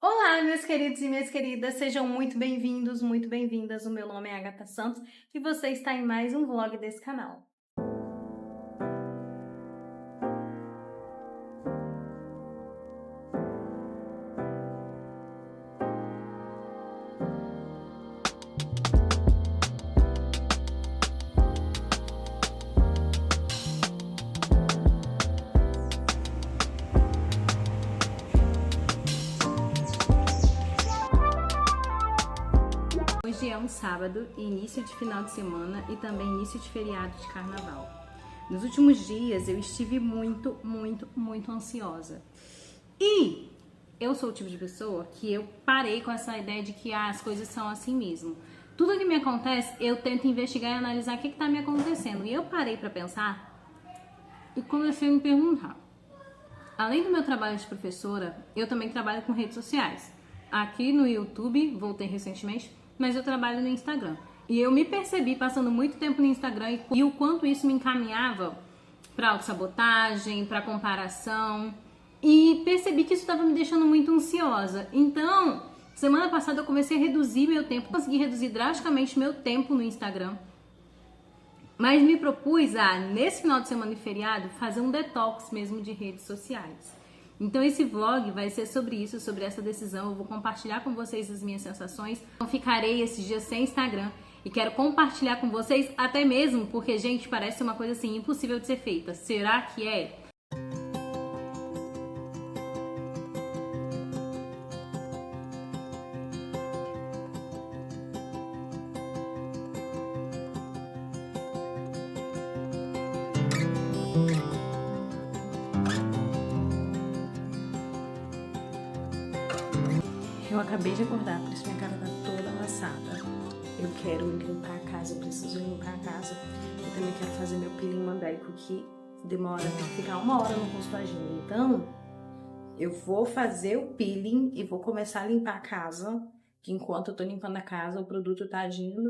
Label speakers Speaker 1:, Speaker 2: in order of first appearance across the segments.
Speaker 1: Olá, meus queridos e minhas queridas, sejam muito bem-vindos, muito bem-vindas. O meu nome é Agatha Santos e você está em mais um vlog desse canal. Hoje é um sábado, início de final de semana e também início de feriado de carnaval. Nos últimos dias eu estive muito ansiosa. E eu sou o tipo de pessoa que eu parei com essa ideia de que as coisas são assim mesmo. Tudo que me acontece, eu tento investigar e analisar o que está me acontecendo. E eu parei para pensar e comecei a me perguntar. Além do meu trabalho de professora, eu também trabalho com redes sociais. Aqui no YouTube, voltei recentemente, mas eu trabalho no Instagram. E eu me percebi passando muito tempo no Instagram e o quanto isso me encaminhava para autossabotagem, para comparação. E percebi que isso estava me deixando muito ansiosa. Então, semana passada eu comecei a reduzir meu tempo. Consegui reduzir drasticamente meu tempo no Instagram. Mas me propus nesse final de semana e feriado, fazer um detox mesmo de redes sociais. Então esse vlog vai ser sobre isso, sobre essa decisão. Eu vou compartilhar com vocês as minhas sensações. Então ficarei esses dias sem Instagram e quero compartilhar com vocês, até mesmo porque, gente, parece uma coisa assim impossível de ser feita. Será que é? Eu acabei de acordar, por isso minha cara tá toda amassada. Eu quero limpar a casa, eu preciso limpar a casa. Eu também quero fazer meu peeling mandélico que demora pra ficar 1 hora no rosto agindo. Então, eu vou fazer o peeling e vou começar a limpar a casa. Que enquanto eu tô limpando a casa, o produto tá agindo.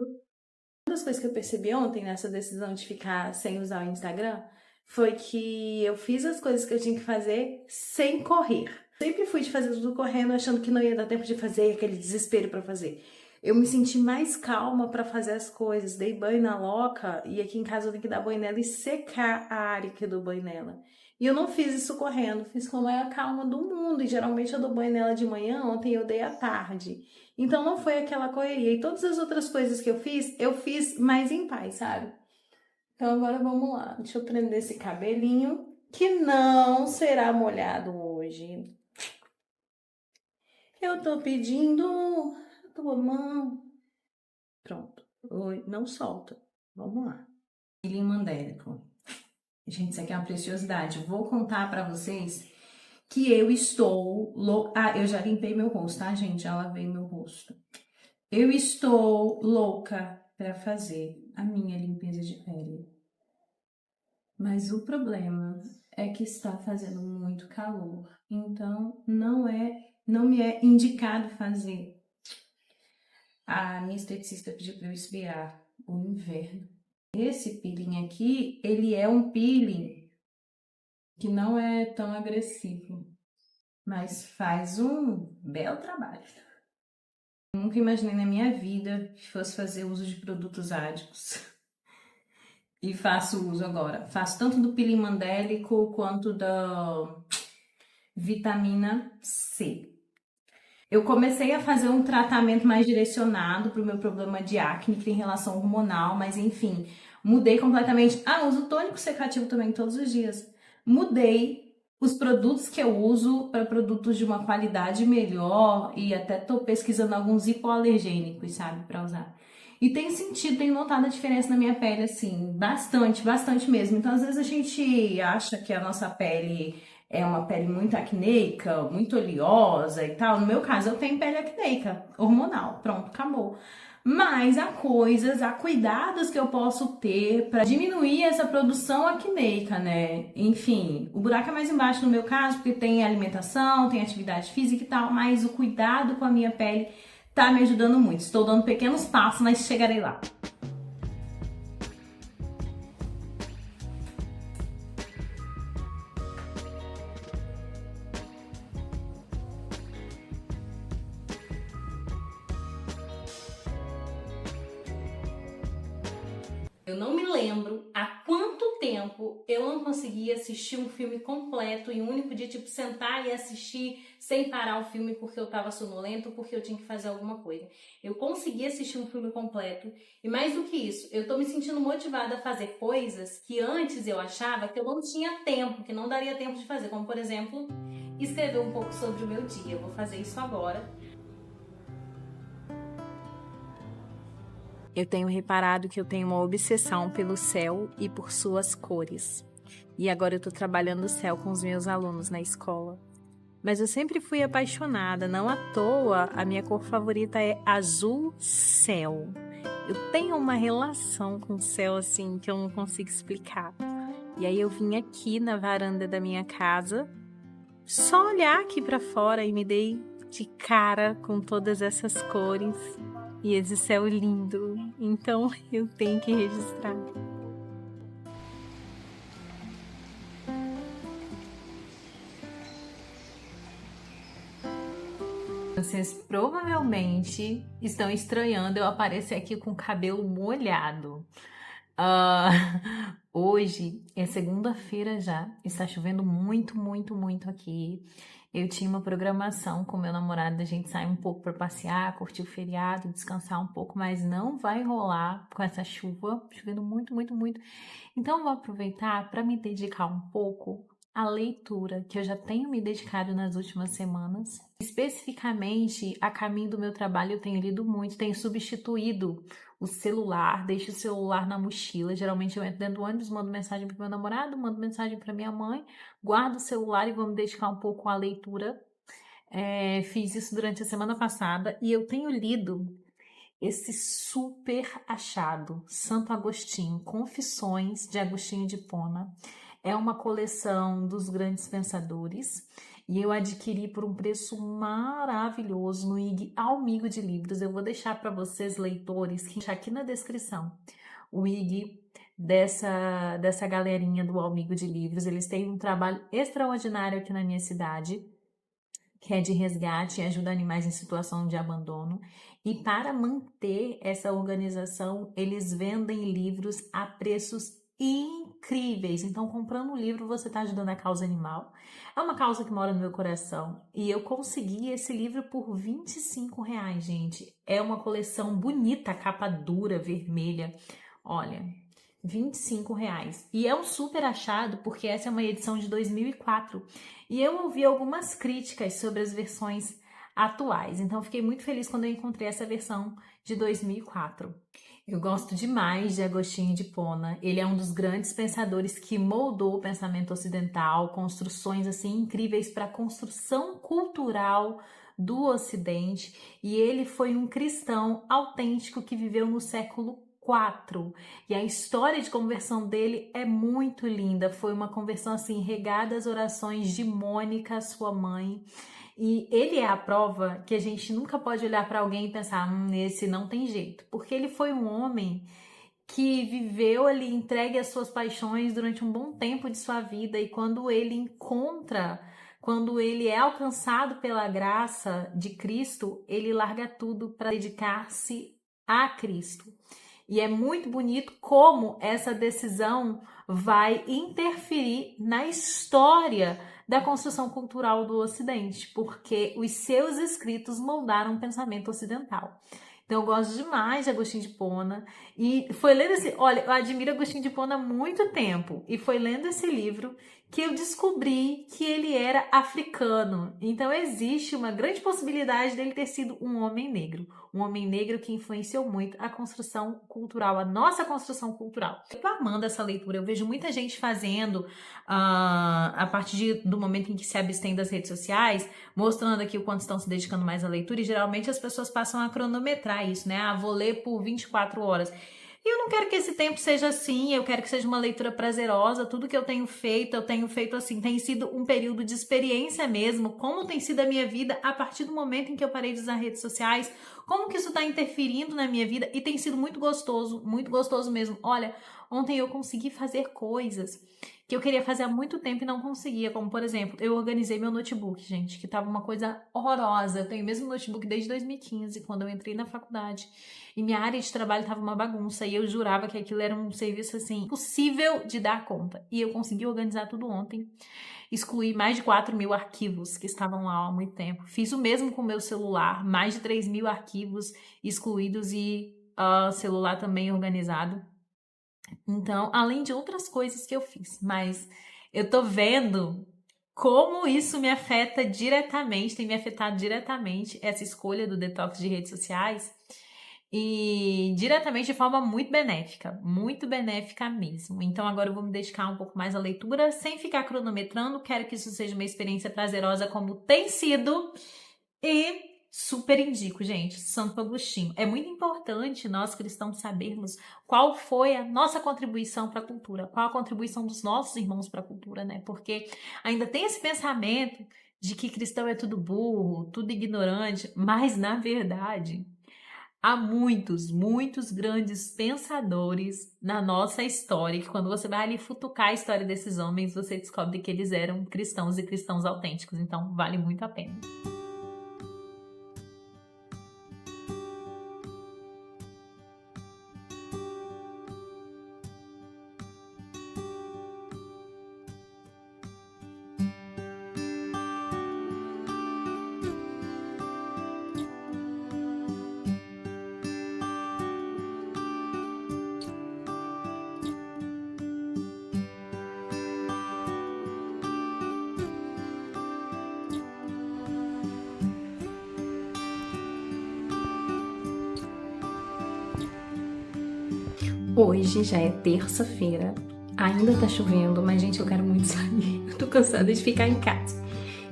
Speaker 1: Uma das coisas que eu percebi ontem nessa decisão de ficar sem usar o Instagram foi que eu fiz as coisas que eu tinha que fazer sem correr. Sempre fui de fazer tudo correndo, achando que não ia dar tempo de fazer, aquele desespero pra fazer. Eu me senti mais calma pra fazer as coisas. Dei banho na Loca e aqui em casa eu tenho que dar banho nela e secar a área que eu dou banho nela. E eu não fiz isso correndo, fiz com a maior calma do mundo. E geralmente eu dou banho nela de manhã, ontem eu dei à tarde. Então não foi aquela correria. E todas as outras coisas que eu fiz mais em paz, sabe? Então agora vamos lá. Deixa eu prender esse cabelinho, que não será molhado hoje. Eu tô pedindo a tua mão. Pronto. Oi, não solta. Vamos lá. Peeling mandélico. Gente, isso aqui é uma preciosidade. Vou contar pra vocês que eu estou louca. Eu já limpei meu rosto, tá, gente? Já lavei meu rosto. Eu estou louca pra fazer a minha limpeza de pele. Mas o problema é que está fazendo muito calor. Então, não me é indicado fazer. A minha esteticista pediu para eu esperar o inverno. Esse peeling aqui, ele é um peeling que não é tão agressivo, mas faz um belo trabalho. Eu nunca imaginei na minha vida que fosse fazer uso de produtos ádicos. E faço uso agora. Faço tanto do peeling mandélico quanto da vitamina C. Eu comecei a fazer um tratamento mais direcionado para o meu problema de acne, que tem relação hormonal, mas enfim, mudei completamente. Uso tônico secativo também todos os dias. Mudei os produtos que eu uso para produtos de uma qualidade melhor e até tô pesquisando alguns hipoalergênicos, sabe, para usar. E tem sentido, tenho notado a diferença na minha pele, assim, bastante mesmo. Então, às vezes a gente acha que a nossa pele é uma pele muito acneica, muito oleosa e tal. No meu caso, eu tenho pele acneica, hormonal. Pronto, acabou. Mas há cuidados que eu posso ter para diminuir essa produção acneica, né? Enfim, o buraco é mais embaixo no meu caso, porque tem alimentação, tem atividade física e tal, mas o cuidado com a minha pele tá me ajudando muito. Estou dando pequenos passos, mas chegarei lá. Eu não me lembro há quanto tempo eu não conseguia assistir um filme completo em um único dia, tipo, sentar e assistir sem parar o filme porque eu tava sonolento ou porque eu tinha que fazer alguma coisa. Eu consegui assistir um filme completo e mais do que isso, eu tô me sentindo motivada a fazer coisas que antes eu achava que eu não tinha tempo, que não daria tempo de fazer, como por exemplo, escrever um pouco sobre o meu dia. Eu vou fazer isso agora. Eu tenho reparado que eu tenho uma obsessão pelo céu e por suas cores. E agora eu tô trabalhando o céu com os meus alunos na escola. Mas eu sempre fui apaixonada, não à toa, a minha cor favorita é azul céu. Eu tenho uma relação com o céu assim que eu não consigo explicar. E aí eu vim aqui na varanda da minha casa, só olhar aqui pra fora e me dei de cara com todas essas cores e esse céu lindo. Então eu tenho que registrar. Vocês provavelmente estão estranhando eu aparecer aqui com o cabelo molhado. Ah, hoje é segunda-feira já, está chovendo muito, muito, muito aqui. Eu tinha uma programação com meu namorado, a gente sair um pouco para passear, curtir o feriado, descansar um pouco, mas não vai rolar com essa chuva, chovendo muito, muito, muito. Então, eu vou aproveitar para me dedicar um pouco à leitura, que eu já tenho me dedicado nas últimas semanas. Especificamente, a caminho do meu trabalho, eu tenho lido muito, tenho substituído o celular, deixo o celular na mochila. Geralmente, eu entro dentro do ônibus, mando mensagem para meu namorado, mando mensagem para minha mãe, guardo o celular e vou me dedicar um pouco à leitura. Fiz isso durante a semana passada e eu tenho lido esse super achado, Santo Agostinho, Confissões de Agostinho de Hipona. É uma coleção dos grandes pensadores e eu adquiri por um preço maravilhoso no IG Amigo de Livros. Eu vou deixar para vocês, leitores, que aqui na descrição o IG dessa galerinha do Amigo de Livros. Eles têm um trabalho extraordinário aqui na minha cidade, que é de resgate e ajuda animais em situação de abandono. E para manter essa organização, eles vendem livros a preços incríveis. Então, comprando um livro, você está ajudando a causa animal. É uma causa que mora no meu coração. E eu consegui esse livro por R$ 25, gente. É uma coleção bonita, capa dura, vermelha. Olha, R$ 25. E é um super achado porque essa é uma edição de 2004. E eu ouvi algumas críticas sobre as versões atuais. Então, fiquei muito feliz quando eu encontrei essa versão de 2004. Eu gosto demais de Agostinho de Hipona. Ele é um dos grandes pensadores que moldou o pensamento ocidental, construções assim incríveis para a construção cultural do Ocidente. E ele foi um cristão autêntico que viveu no século IV. E a história de conversão dele é muito linda. Foi uma conversão assim regada às orações de Mônica, sua mãe. E ele é a prova que a gente nunca pode olhar para alguém e pensar, esse não tem jeito, porque ele foi um homem que viveu ali entregue às suas paixões durante um bom tempo de sua vida, e quando ele é alcançado pela graça de Cristo, ele larga tudo para dedicar-se a Cristo. E é muito bonito como essa decisão vai interferir na história da construção cultural do Ocidente, porque os seus escritos moldaram o pensamento ocidental. Então eu gosto demais de Agostinho de Hipona e foi lendo olha, eu admiro Agostinho de Hipona há muito tempo e foi lendo esse livro que eu descobri que ele era africano. Então existe uma grande possibilidade dele ter sido um homem negro que influenciou muito a construção cultural, a nossa construção cultural. Eu tô amando essa leitura, eu vejo muita gente fazendo a partir do momento em que se abstém das redes sociais, mostrando aqui o quanto estão se dedicando mais à leitura, e geralmente as pessoas passam a cronometrar isso, né? Vou ler por 24 horas. E eu não quero que esse tempo seja assim, eu quero que seja uma leitura prazerosa. Tudo que eu tenho feito assim, tem sido um período de experiência mesmo, como tem sido a minha vida a partir do momento em que eu parei de usar redes sociais, como que isso está interferindo na minha vida, e tem sido muito gostoso mesmo. Olha,
Speaker 2: Ontem eu consegui fazer coisas que eu queria fazer há muito tempo e não conseguia, como por exemplo, eu organizei meu notebook, gente, que tava uma coisa horrorosa. Eu tenho o mesmo notebook desde 2015, quando eu entrei na faculdade. E minha área de trabalho tava uma bagunça e eu jurava que aquilo era um serviço assim, impossível de dar conta. E eu consegui organizar tudo ontem. Excluí mais de 4.000 arquivos que estavam lá há muito tempo. Fiz o mesmo com o meu celular, mais de 3.000 arquivos excluídos e celular também organizado. Então, além de outras coisas que eu fiz, mas eu tô vendo como isso me afeta diretamente, tem me afetado diretamente essa escolha do detox de redes sociais e diretamente de forma muito benéfica mesmo. Então agora eu vou me dedicar um pouco mais à leitura sem ficar cronometrando, quero que isso seja uma experiência prazerosa como tem sido e super indico, gente, Santo Agostinho. É muito importante nós cristãos sabermos qual foi a nossa contribuição para a cultura, qual a contribuição dos nossos irmãos para a cultura, né? Porque ainda tem esse pensamento de que cristão é tudo burro, tudo ignorante, mas na verdade há muitos grandes pensadores na nossa história, que quando você vai ali futucar a história desses homens, você descobre que eles eram cristãos e cristãos autênticos, então vale muito a pena.
Speaker 1: Hoje já é terça-feira, ainda tá chovendo, mas gente, eu quero muito sair. Eu tô cansada de ficar em casa.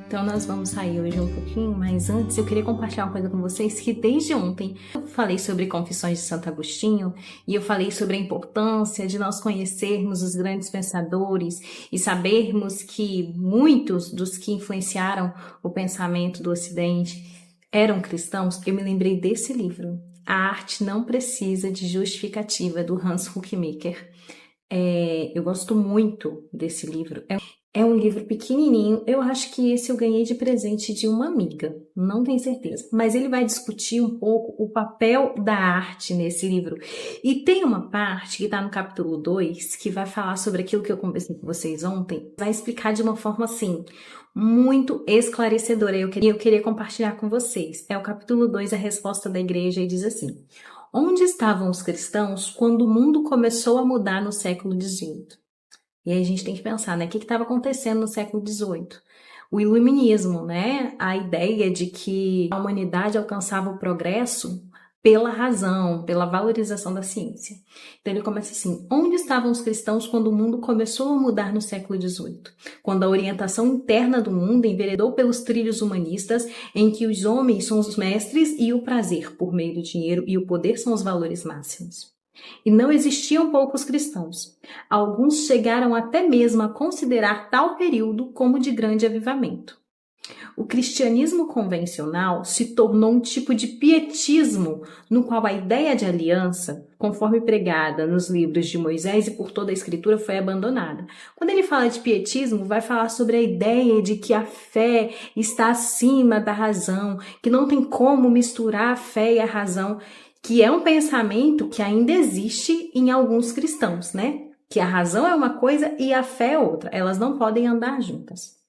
Speaker 1: Então nós vamos sair hoje um pouquinho, mas antes eu queria compartilhar uma coisa com vocês que desde ontem eu falei sobre Confissões de Santo Agostinho e eu falei sobre a importância de nós conhecermos os grandes pensadores e sabermos que muitos dos que influenciaram o pensamento do Ocidente eram cristãos. Eu me lembrei desse livro, A Arte Não Precisa de Justificativa, do Hans Huckmacher. Eu gosto muito desse livro. É um livro pequenininho, eu acho que esse eu ganhei de presente de uma amiga, não tenho certeza. Mas ele vai discutir um pouco o papel da arte nesse livro. E tem uma parte que está no capítulo 2, que vai falar sobre aquilo que eu conversei com vocês ontem. Vai explicar de uma forma assim, muito esclarecedora. Eu queria compartilhar com vocês. É o capítulo 2, a resposta da igreja, e diz assim: onde estavam os cristãos quando o mundo começou a mudar no século XVIII? E aí a gente tem que pensar, né? O que estava acontecendo no século XVIII? O iluminismo, né? A ideia de que a humanidade alcançava o progresso pela razão, pela valorização da ciência. Então ele começa assim: onde estavam os cristãos quando o mundo começou a mudar no século XVIII? Quando a orientação interna do mundo enveredou pelos trilhos humanistas, em que os homens são os mestres e o prazer, por meio do dinheiro, e o poder são os valores máximos. E não existiam poucos cristãos. Alguns chegaram até mesmo a considerar tal período como de grande avivamento. O cristianismo convencional se tornou um tipo de pietismo, no qual a ideia de aliança, conforme pregada nos livros de Moisés e por toda a Escritura, foi abandonada. Quando ele fala de pietismo, vai falar sobre a ideia de que a fé está acima da razão, que não tem como misturar a fé e a razão, que é um pensamento que ainda existe em alguns cristãos, né? Que a razão é uma coisa e a fé é outra. Elas não podem andar juntas.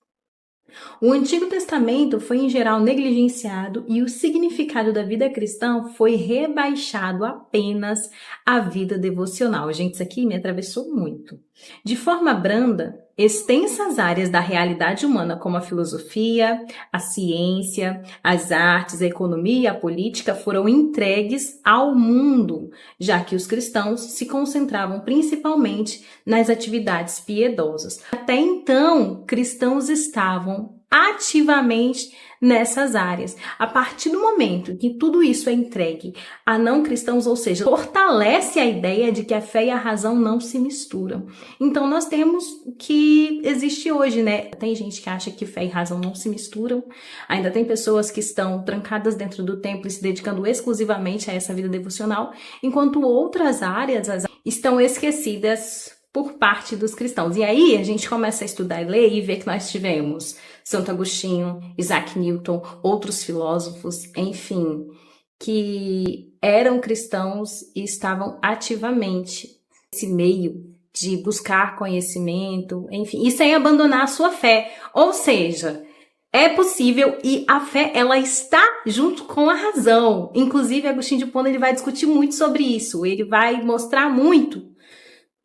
Speaker 1: O Antigo Testamento foi em geral negligenciado e o significado da vida cristã foi rebaixado apenas à vida devocional. Gente, isso aqui me atravessou muito. De forma branda, extensas áreas da realidade humana, como a filosofia, a ciência, as artes, a economia e a política, foram entregues ao mundo, já que os cristãos se concentravam principalmente nas atividades piedosas. Até então, cristãos estavam ativamente nessas áreas. A partir do momento que tudo isso é entregue a não cristãos, ou seja, fortalece a ideia de que a fé e a razão não se misturam. Então nós temos o que existe hoje, né? Tem gente que acha que fé e razão não se misturam. Ainda tem pessoas que estão trancadas dentro do templo e se dedicando exclusivamente a essa vida devocional, enquanto outras áreas estão esquecidas por parte dos cristãos. E aí a gente começa a estudar e ler e ver que nós tivemos Santo Agostinho, Isaac Newton, outros filósofos, enfim, que eram cristãos e estavam ativamente nesse meio de buscar conhecimento, enfim, e sem abandonar a sua fé. Ou seja, é possível e a fé, ela está junto com a razão. Inclusive, Agostinho de Hipona, ele vai discutir muito sobre isso. Ele vai mostrar muito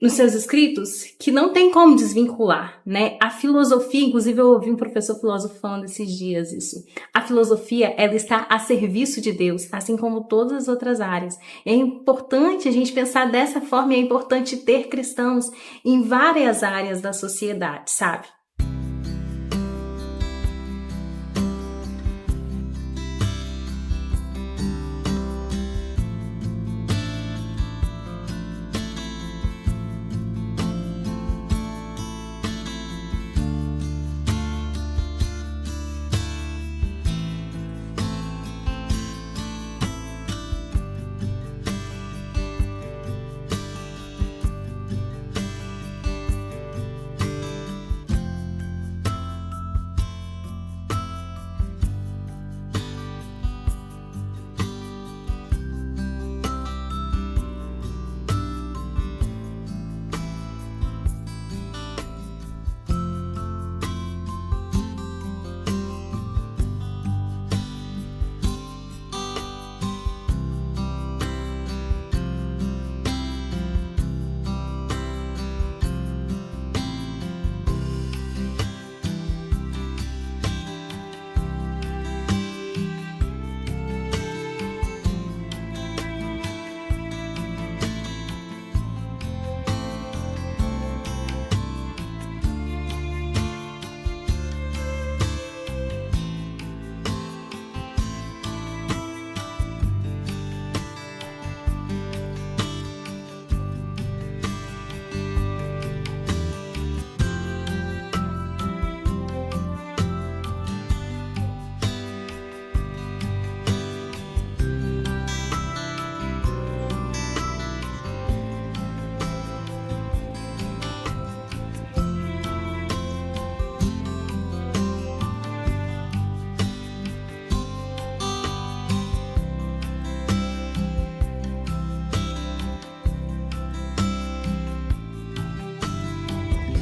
Speaker 1: nos seus escritos que não tem como desvincular, né? A filosofia, inclusive eu ouvi um professor filósofo falando esses dias isso. A filosofia, ela está a serviço de Deus, assim como todas as outras áreas. É importante a gente pensar dessa forma e é importante ter cristãos em várias áreas da sociedade, sabe?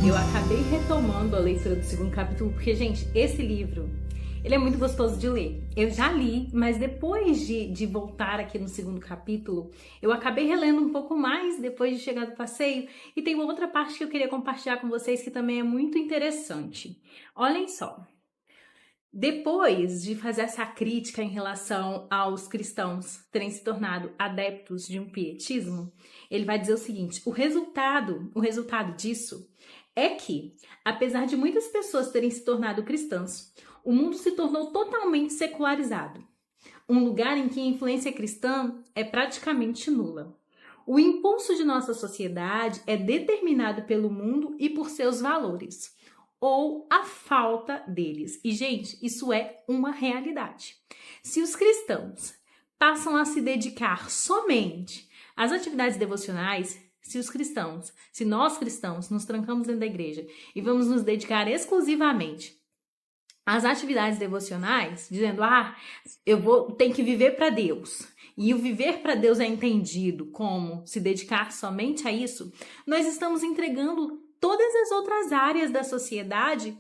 Speaker 1: Eu acabei retomando a leitura do segundo capítulo, porque, gente, esse livro, ele é muito gostoso de ler. Eu já li, mas depois de voltar aqui no segundo capítulo, eu acabei relendo um pouco mais depois de chegar do passeio, e tem uma outra parte que eu queria compartilhar com vocês que também é muito interessante. Olhem só. Depois de fazer essa crítica em relação aos cristãos terem se tornado adeptos de um pietismo, ele vai dizer o seguinte: o resultado disso é que, apesar de muitas pessoas terem se tornado cristãs, o mundo se tornou totalmente secularizado, um lugar em que a influência cristã é praticamente nula. O impulso de nossa sociedade é determinado pelo mundo e por seus valores, ou a falta deles. E, gente, isso é uma realidade. Se os cristãos passam a se dedicar somente às atividades devocionais, se nós cristãos nos trancamos dentro da igreja e vamos nos dedicar exclusivamente às atividades devocionais, dizendo, tenho que viver para Deus, e o viver para Deus é entendido como se dedicar somente a isso, nós estamos entregando todas as outras áreas da sociedade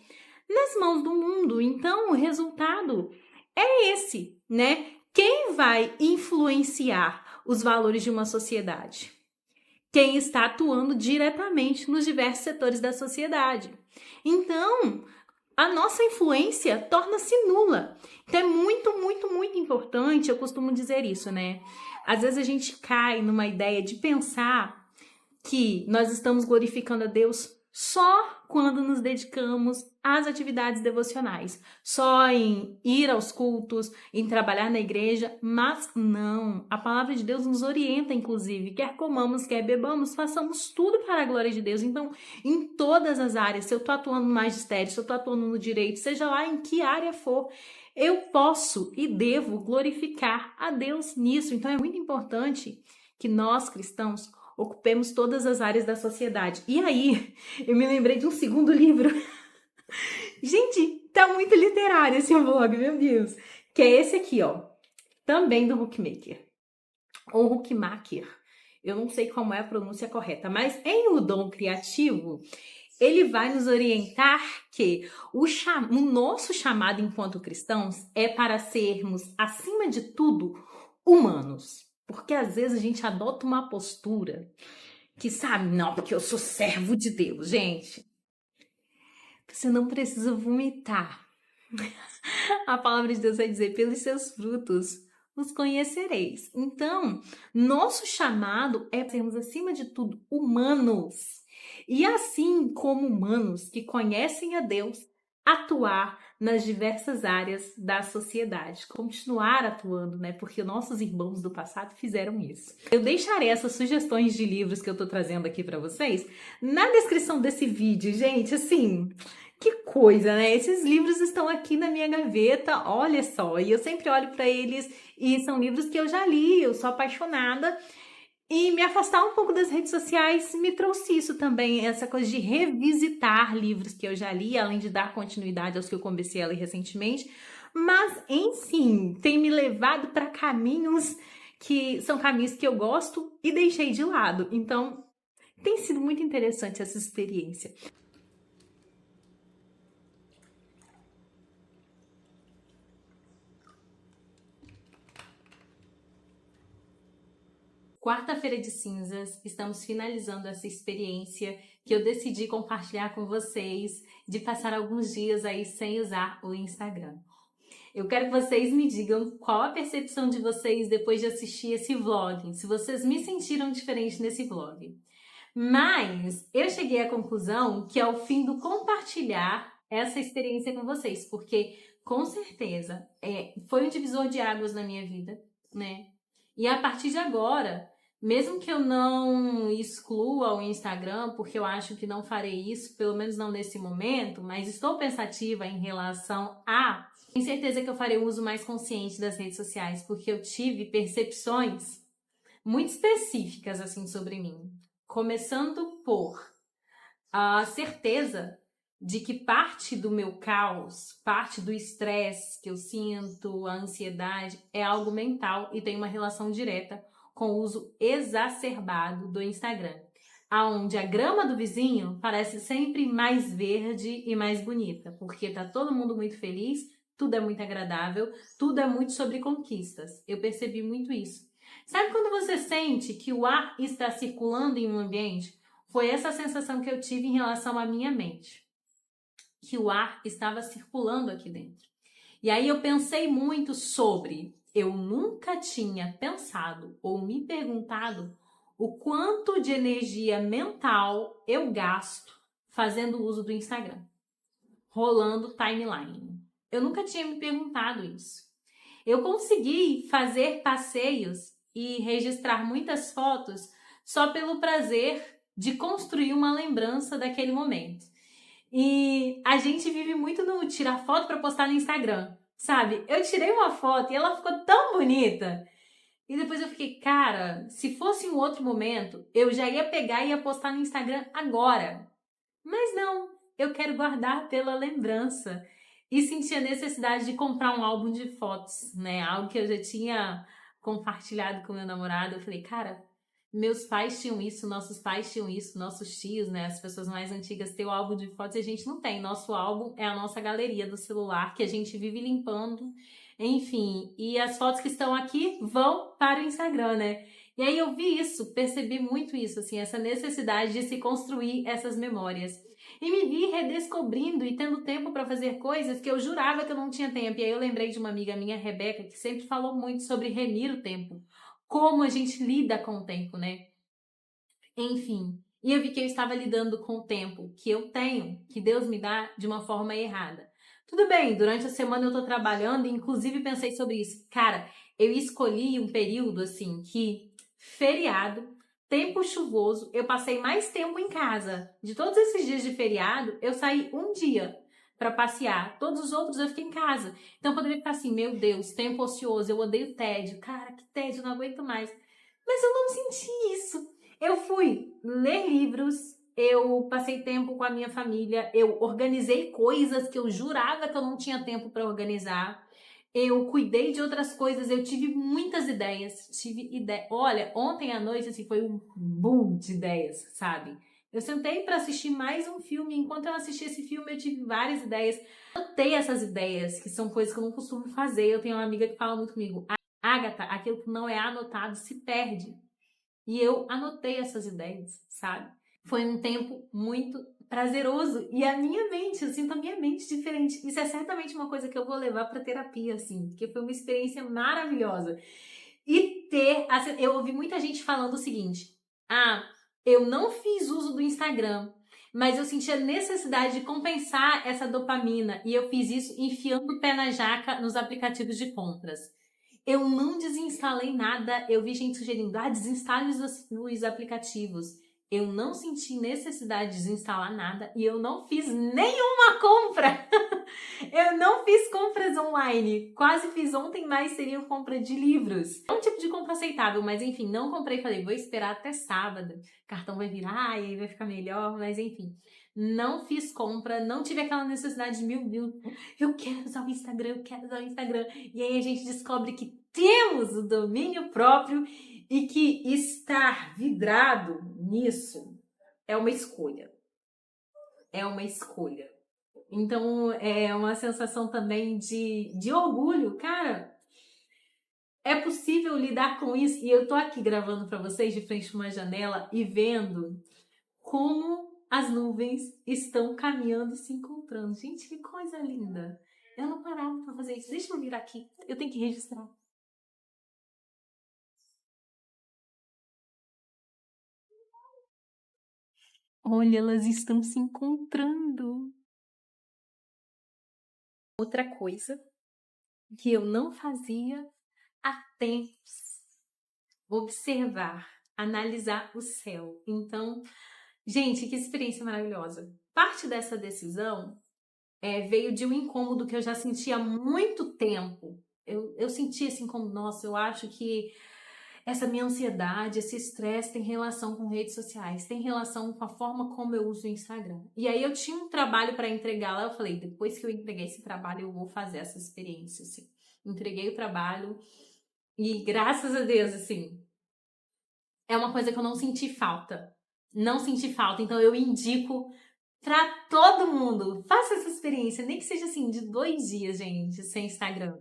Speaker 1: nas mãos do mundo. Então, o resultado é esse, né? Quem vai influenciar os valores de uma sociedade? Quem está atuando diretamente nos diversos setores da sociedade. Então, a nossa influência torna-se nula. Então, é muito, muito, muito importante, eu costumo dizer isso, né? Às vezes a gente cai numa ideia de pensar que nós estamos glorificando a Deus só
Speaker 2: quando nos dedicamos às atividades devocionais, só em ir aos cultos, em trabalhar na igreja, mas não. A palavra de Deus nos orienta, inclusive, quer comamos, quer bebamos, façamos tudo para a glória de Deus. Então, em todas as áreas, se eu estou atuando no magistério, se eu estou atuando no direito, seja lá em que área for, eu posso e devo glorificar a Deus nisso. Então, é muito importante que nós, cristãos, ocupemos todas as áreas da sociedade. E aí, eu me lembrei de um segundo livro. Gente, tá muito literário esse vlog, meu Deus. Que é esse aqui, ó. Também do Huckmaker. Ou Huckmacher. Eu não sei como é a pronúncia correta, mas em O Dom Criativo, ele vai nos orientar que o nosso chamado enquanto cristãos é para sermos, acima de tudo, humanos. Porque às vezes a gente adota uma postura que, sabe, não, porque eu sou servo de Deus. Gente, você não precisa vomitar. A palavra de Deus vai dizer, pelos seus frutos os conhecereis. Então, nosso chamado é sermos, acima de tudo, humanos. E assim como humanos que conhecem a Deus, atuar nas diversas áreas da sociedade, continuar atuando, né? Porque nossos irmãos do passado fizeram isso. Eu deixarei essas sugestões de livros que eu tô trazendo aqui para vocês na descrição desse vídeo, gente, assim, que coisa, né? Esses livros estão aqui na minha gaveta, olha só, e eu sempre olho para eles e são livros que eu já li, eu sou apaixonada. E me afastar um pouco das redes sociais me trouxe isso também, essa coisa de revisitar livros que eu já li, além de dar continuidade aos que eu comecei a ler recentemente. Mas, enfim, tem me levado para caminhos que são caminhos que eu gosto e deixei de lado. Então, tem sido muito interessante essa experiência. Quarta-feira de cinzas, estamos finalizando essa experiência que eu decidi compartilhar com vocês, de passar alguns dias aí sem usar o Instagram. Eu quero que vocês me digam qual a percepção de vocês depois de assistir esse vlog, se vocês me sentiram diferente nesse vlog. Mas eu cheguei à conclusão que é o fim do compartilhar essa experiência com vocês, porque com certeza foi um divisor de águas na minha vida, né? E a partir de agora, mesmo que eu não exclua o Instagram, porque eu acho que não farei isso, pelo menos não nesse momento, mas estou pensativa em relação a... Tenho certeza que eu farei um uso mais consciente das redes sociais, porque eu tive percepções muito específicas assim sobre mim. Começando por a certeza de que parte do meu caos, parte do estresse que eu sinto, a ansiedade, é algo mental e tem uma relação direta com o uso exacerbado do Instagram, aonde a grama do vizinho parece sempre mais verde e mais bonita, porque tá todo mundo muito feliz, tudo é muito agradável, tudo é muito sobre conquistas. Eu percebi muito isso. Sabe quando você sente que o ar está circulando em um ambiente? Foi essa sensação que eu tive em relação à minha mente, que o ar estava circulando aqui dentro. E aí eu pensei muito sobre, eu nunca tinha pensado ou me perguntado o quanto de energia mental eu gasto fazendo uso do Instagram, rolando timeline. Eu nunca tinha me perguntado isso. Eu consegui fazer passeios e registrar muitas fotos só pelo prazer de construir uma lembrança daquele momento. E a gente vive muito no tirar foto para postar no Instagram, sabe? Eu tirei uma foto e ela ficou tão bonita. E depois eu fiquei, cara, se fosse um outro momento, eu já ia pegar e ia postar no Instagram agora. Mas não, eu quero guardar pela lembrança. E senti a necessidade de comprar um álbum de fotos, né? Algo que eu já tinha compartilhado com meu namorado. Eu falei, cara, meus pais tinham isso, nossos pais tinham isso, nossos tios, né? As pessoas mais antigas têm o álbum de fotos e a gente não tem. Nosso álbum é a nossa galeria do celular, que a gente vive limpando. Enfim, e as fotos que estão aqui vão para o Instagram, né? E aí eu vi isso, percebi muito isso, assim, essa necessidade de se construir essas memórias. E me vi redescobrindo e tendo tempo para fazer coisas que eu jurava que eu não tinha tempo. E aí eu lembrei de uma amiga minha, Rebeca, que sempre falou muito sobre remir o tempo. Como a gente lida com o tempo, né? Enfim. E eu vi que eu estava lidando com o tempo que eu tenho, que Deus me dá, de uma forma errada. Tudo bem, durante a semana eu tô trabalhando e inclusive pensei sobre isso. Cara, eu escolhi um período assim que feriado, tempo chuvoso, eu passei mais tempo em casa. De todos esses dias de feriado, eu saí um dia para passear. Todos os outros eu fiquei em casa. Então eu poderia ficar assim, meu Deus, tempo ocioso, eu odeio tédio. Cara, que tédio, não aguento mais. Mas eu não senti isso. Eu fui ler livros, eu passei tempo com a minha família, eu organizei coisas que eu jurava que eu não tinha tempo para organizar. Eu cuidei de outras coisas, eu tive muitas ideias, Olha, ontem à noite assim foi um boom de ideias, sabe? Eu sentei para assistir mais um filme, enquanto eu assisti esse filme eu tive várias ideias. Anotei essas ideias, que são coisas que eu não costumo fazer. Eu tenho uma amiga que fala muito comigo, Agatha, aquilo que não é anotado se perde. E eu anotei essas ideias, sabe? Foi um tempo muito prazeroso. E a minha mente, eu sinto a minha mente diferente. Isso é certamente uma coisa que eu vou levar pra terapia, assim, porque foi uma experiência maravilhosa. E eu ouvi muita gente falando o seguinte: ah, eu não fiz uso do Instagram, mas eu senti a necessidade de compensar essa dopamina. E eu fiz isso enfiando o pé na jaca nos aplicativos de compras. Eu não desinstalei nada. Eu vi gente sugerindo, desinstale os aplicativos. Eu não senti necessidade de desinstalar nada e eu não fiz nenhuma compra. Eu não fiz compras online. Quase fiz ontem, mas seria compra de livros. É um tipo de compra aceitável, mas enfim, não comprei. Falei, vou esperar até sábado. O cartão vai virar e aí vai ficar melhor, mas enfim. Não fiz compra, não tive aquela necessidade de, meu Deus, eu quero usar o Instagram, eu quero usar o Instagram. E aí a gente descobre que temos o domínio próprio e que estar vidrado nisso é uma escolha. É uma escolha. Então, é uma sensação também de orgulho. Cara, é possível lidar com isso? E eu tô aqui gravando para vocês de frente a uma janela e vendo como as nuvens estão caminhando, se encontrando. Gente, que coisa linda. Eu não parava para fazer isso. Deixa eu virar aqui. Eu tenho que registrar. Olha, elas estão se encontrando. Outra coisa que eu não fazia há tempos. Observar, analisar o céu. Então, gente, que experiência maravilhosa. Parte dessa decisão veio de um incômodo que eu já sentia há muito tempo. Eu senti esse incômodo, nossa, eu acho que essa minha ansiedade, esse estresse tem relação com redes sociais, tem relação com a forma como eu uso o Instagram. E aí eu tinha um trabalho para entregar lá, eu falei, depois que eu entreguei esse trabalho, eu vou fazer essa experiência, assim. Entreguei o trabalho e graças a Deus, assim, é uma coisa que eu não senti falta. Não senti falta, então eu indico pra todo mundo. Faça essa experiência, nem que seja assim, de 2 dias, gente, sem Instagram.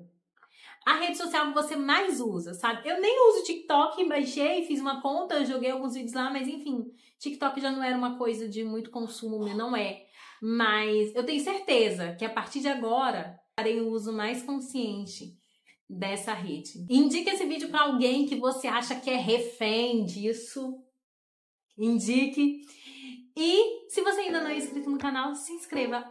Speaker 2: A rede social que você mais usa, sabe? Eu nem uso TikTok, baixei, fiz uma conta, joguei alguns vídeos lá, mas enfim, TikTok já não era uma coisa de muito consumo, não é. Mas eu tenho certeza que a partir de agora, farei o uso mais consciente dessa rede. Indique esse vídeo para alguém que você acha que é refém disso. Indique. E se você ainda não é inscrito no canal, se inscreva.